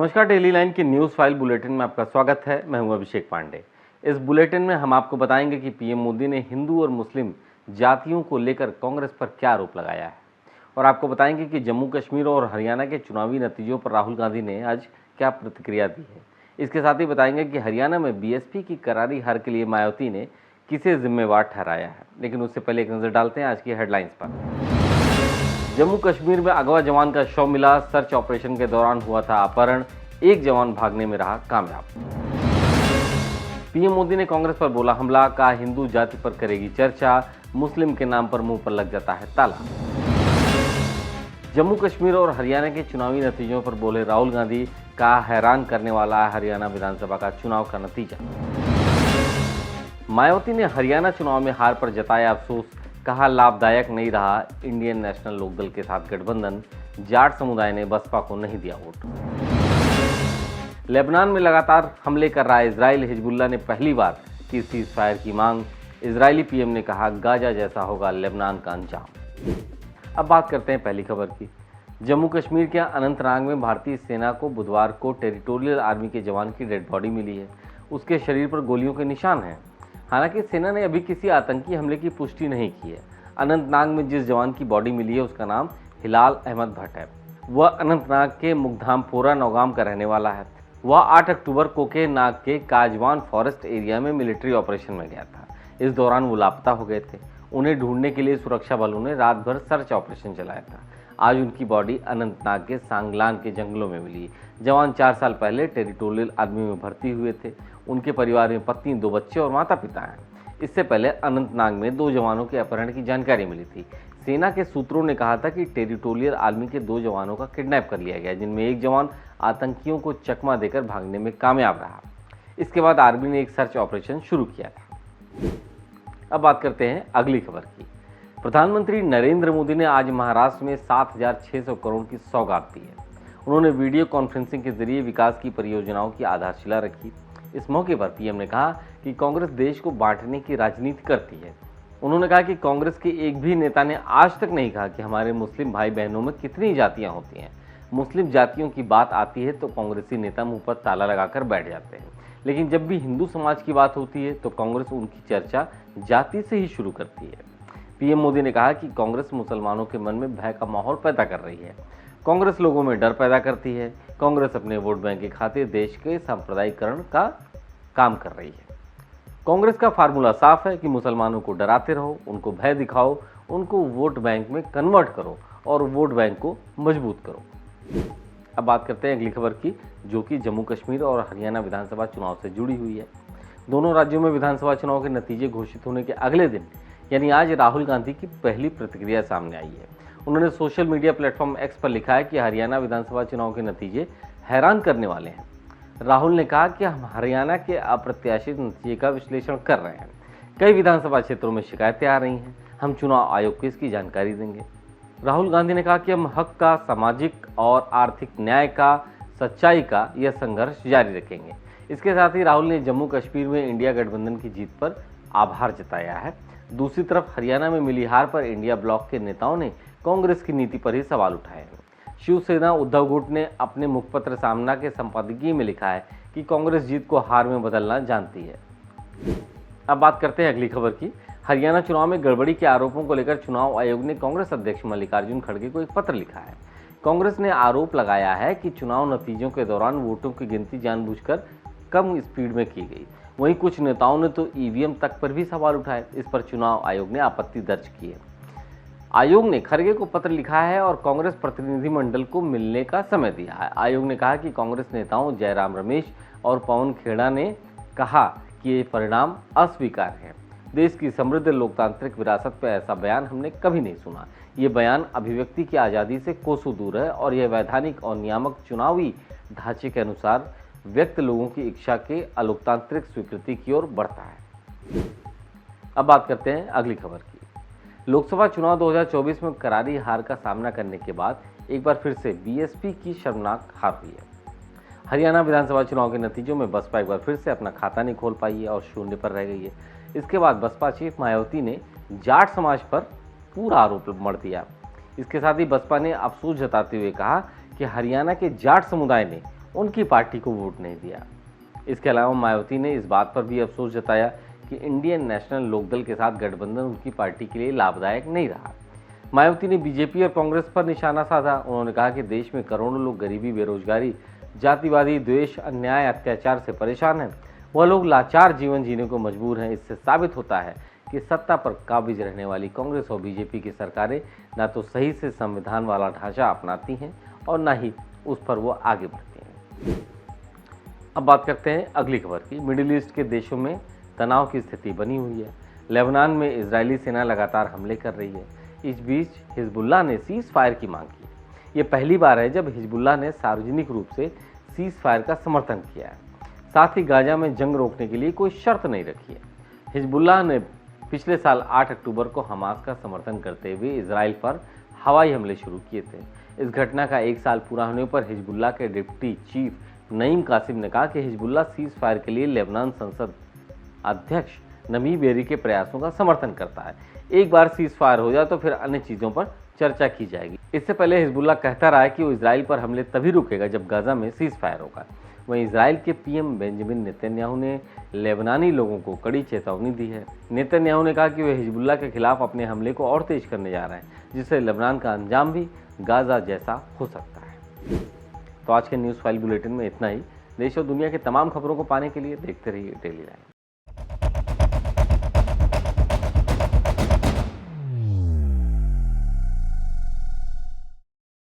नमस्कार, daily line की news file bulletin में आपका स्वागत है। मैं हूं अभिषेक पांडे। इस बुलेटिन में हम आपको बताएंगे कि पीएम मोदी ने हिंदू और मुस्लिम जातियों को लेकर कांग्रेस पर क्या आरोप लगाया है, और आपको बताएंगे कि जम्मू कश्मीर और हरियाणा के चुनावी नतीजों पर राहुल गांधी ने आज क्या प्रतिक्रिया दी है। इसके साथ ही बताएंगे कि हरियाणा में बीएसपी की करारी हार के लिए मायावती ने किसे जिम्मेवार ठहराया है। लेकिन उससे पहले एक नज़र डालते हैं आज की हेडलाइंस पर। जम्मू कश्मीर में अगवा जवान का शव मिला। सर्च ऑपरेशन के दौरान हुआ था अपहरण। एक जवान भागने में रहा कामयाब। पीएम मोदी ने कांग्रेस पर बोला हमला, कहा हिंदू जाति पर करेगी चर्चा, मुस्लिम के नाम पर मुंह पर लग जाता है ताला। जम्मू कश्मीर और हरियाणा के चुनावी नतीजों पर बोले राहुल गांधी, कहा हैरान करने वाला है हरियाणा विधानसभा का चुनाव का नतीजा। मायावती ने हरियाणा चुनाव में हार पर जताया अफसोस, कहा लाभदायक नहीं रहा इंडियन नेशनल लोकदल के साथ गठबंधन, जाट समुदाय ने बसपा को नहीं दिया वोट। लेबनान में लगातार हमले कर रहा है इजराइल। हिजबुल्लाह ने पहली बार की सीज फायर की मांग। इजरायली पीएम ने कहा गाजा जैसा होगा लेबनान का अंजाम। अब बात करते हैं पहली खबर की। जम्मू कश्मीर के अनंतनाग में भारतीय सेना को बुधवार को टेरिटोरियल आर्मी के जवान की डेड बॉडी मिली है। उसके शरीर पर गोलियों के निशान हैं। हालांकि सेना ने अभी किसी आतंकी हमले की पुष्टि नहीं की है। अनंतनाग में जिस जवान की बॉडी मिली है उसका नाम हिलाल अहमद भट्ट है। वह अनंतनाग के मुग्धामपोरा नौगाम का रहने वाला है। वह 8 अक्टूबर कोके नाग के काजवान फॉरेस्ट एरिया में मिलिट्री ऑपरेशन में गया था। इस दौरान वो लापता हो गए थे। उन्हें ढूंढने के लिए सुरक्षा बलों ने रात भर सर्च ऑपरेशन चलाया था। आज उनकी बॉडी अनंतनाग के सांगलान के जंगलों में मिली। जवान 4 साल पहले टेरिटोरियल आर्मी में भर्ती हुए थे। उनके परिवार में पत्नी, 2 बच्चे और माता पिता हैं। इससे पहले अनंतनाग में 2 जवानों के अपहरण की जानकारी मिली थी। सेना के सूत्रों ने कहा था कि टेरिटोरियल आर्मी के 2 जवानों का किडनैप कर लिया गया, जिनमें एक जवान आतंकियों को चकमा देकर भागने में कामयाब रहा। इसके बाद आर्मी ने एक सर्च ऑपरेशन शुरू किया था। अब बात करते हैं अगली खबर की। प्रधानमंत्री नरेंद्र मोदी ने आज महाराष्ट्र में 7,600 करोड़ की सौगात दी है। उन्होंने वीडियो कॉन्फ्रेंसिंग के जरिए विकास की परियोजनाओं की आधारशिला रखी। इस मौके पर पीएम ने कहा कि कांग्रेस देश को बांटने की राजनीति करती है। उन्होंने कहा कि कांग्रेस के एक भी नेता ने आज तक नहीं कहा कि हमारे मुस्लिम भाई बहनों में कितनी जातियां होती हैं। मुस्लिम जातियों की बात आती है तो कांग्रेसी नेता मुंह पर ताला लगाकर बैठ जाते हैं, लेकिन जब भी हिंदू समाज की बात होती है तो कांग्रेस उनकी चर्चा जाति से ही शुरू करती है। पीएम मोदी ने कहा कि कांग्रेस मुसलमानों के मन में भय का माहौल पैदा कर रही है। कांग्रेस लोगों में डर पैदा करती है। कांग्रेस अपने वोट बैंक के खातिर देश के सांप्रदायिकरण का काम कर रही है। कांग्रेस का फार्मूला साफ है कि मुसलमानों को डराते रहो, उनको भय दिखाओ, उनको वोट बैंक में कन्वर्ट करो और वोट बैंक को मजबूत करो। अब बात करते हैं अगली खबर की, जो कि जम्मू कश्मीर और हरियाणा विधानसभा चुनाव से जुड़ी हुई है। दोनों राज्यों में विधानसभा चुनाव के नतीजे घोषित होने के अगले दिन यानी आज राहुल गांधी की पहली प्रतिक्रिया सामने आई है। उन्होंने सोशल मीडिया प्लेटफॉर्म एक्स पर लिखा है कि हरियाणा विधानसभा चुनाव के नतीजे हैरान करने वाले हैं। राहुल ने कहा कि हम हरियाणा के अप्रत्याशित नतीजे का विश्लेषण कर रहे हैं। कई विधानसभा क्षेत्रों में शिकायतें आ रही हैं। हम चुनाव आयोग को इसकी जानकारी देंगे। राहुल गांधी ने कहा कि हम हक का, सामाजिक और आर्थिक न्याय का, सच्चाई का यह संघर्ष जारी रखेंगे। इसके साथ ही राहुल ने जम्मू कश्मीर में इंडिया गठबंधन की जीत पर आभार जताया है। दूसरी तरफ हरियाणा में मिली हार पर इंडिया ब्लॉक के नेताओं ने कांग्रेस की नीति पर ही सवाल उठाए हैं। शिवसेना उद्धव गुट ने अपने मुखपत्र सामना के संपादकीय में लिखा है कि कांग्रेस जीत को हार में बदलना जानती है। अब बात करते हैं अगली खबर की। हरियाणा चुनाव में गड़बड़ी के आरोपों को लेकर चुनाव आयोग ने कांग्रेस अध्यक्ष मल्लिकार्जुन खड़गे को एक पत्र लिखा है। कांग्रेस ने आरोप लगाया है कि चुनाव नतीजों के दौरान वोटों की गिनती जानबूझकर कम स्पीड में की गई। वहीं कुछ नेताओं ने तो ईवीएम तक पर भी सवाल उठाए। इस पर चुनाव आयोग ने आपत्ति दर्ज की है। आयोग ने खड़गे को पत्र लिखा है और कांग्रेस प्रतिनिधिमंडल को मिलने का समय दिया है। आयोग ने कहा कि कांग्रेस नेताओं जयराम रमेश और पवन खेड़ा ने कहा कि ये परिणाम अस्वीकार्य है। देश की समृद्ध लोकतांत्रिक विरासत पर ऐसा बयान हमने कभी नहीं सुना। ये बयान अभिव्यक्ति की आज़ादी से कोसों दूर है और यह वैधानिक और नियामक चुनावी ढांचे के अनुसार व्यक्त लोगों की इच्छा के अलोकतांत्रिक स्वीकृति की ओर बढ़ता है। अब बात करते हैं अगली खबर की। लोकसभा चुनाव 2024 में करारी हार का सामना करने के बाद एक बार फिर से बीएसपी की शर्मनाक हार हुई है। हरियाणा विधानसभा चुनाव के नतीजों में बसपा एक बार फिर से अपना खाता नहीं खोल पाई है और शून्य पर रह गई है। इसके बाद बसपा चीफ मायावती ने जाट समाज पर पूरा आरोप मढ़ दिया। इसके साथ ही बसपा ने अफसोस जताते हुए कहा कि हरियाणा के जाट समुदाय ने उनकी पार्टी को वोट नहीं दिया। इसके अलावा मायावती ने इस बात पर भी अफसोस जताया कि इंडियन नेशनल लोकदल के साथ गठबंधन उनकी पार्टी के लिए लाभदायक नहीं रहा। मायावती ने बीजेपी और कांग्रेस पर निशाना साधा। उन्होंने कहा कि देश में करोड़ों लोग गरीबी, बेरोजगारी, जातिवादी द्वेष, अन्याय, अत्याचार से परेशान हैं। वह लोग लाचार जीवन जीने को मजबूर हैं। इससे साबित होता है कि सत्ता पर काबिज रहने वाली कांग्रेस और बीजेपी की सरकारें न तो सही से संविधान वाला ढांचा अपनाती हैं और न ही उस पर वो आगे बढ़ती हैं। अब बात करते हैं अगली खबर की। मिडिल ईस्ट के देशों में तनाव की स्थिति बनी हुई है। लेबनान में इजरायली सेना लगातार हमले कर रही है। इस बीच हिजबुल्लाह ने सीज फायर की मांग की। ये पहली बार है जब हिजबुल्लाह ने सार्वजनिक रूप से सीज फायर का समर्थन किया है। साथ ही गाजा में जंग रोकने के लिए कोई शर्त नहीं रखी है। हिजबुल्लाह ने पिछले साल 8 अक्टूबर को हमास का समर्थन करते हुए इजराइल पर हवाई हमले शुरू किए थे। इस घटना का 1 साल पूरा होने पर हिजबुल्लाह के डिप्टी चीफ नईम कासिम ने कहा कि हिजबुल्लाह सीज फायर के लिए लेबनान संसद अध्यक्ष नबी बेरी के प्रयासों का समर्थन करता है। एक बार सीज फायर हो जाए तो फिर अन्य चीज़ों पर चर्चा की जाएगी। इससे पहले हिजबुल्लाह कहता रहा है कि वो इजराइल पर हमले तभी रुकेगा जब गाजा में सीज फायर होगा। वहीं इजराइल के पीएम बेंजामिन नेतन्याहू ने लेबनानी लोगों को कड़ी चेतावनी दी है। नेतन्याहू ने कहा कि वे हिजबुल्लाह के खिलाफ अपने हमले को और तेज करने जा रहे हैं, जिससे लेबनान का अंजाम भी गाजा जैसा हो सकता है। तो आज के न्यूज़ फाइल बुलेटिन में इतना ही। देश और दुनिया की तमाम खबरों को पाने के लिए देखते रहिए डेली लाइव।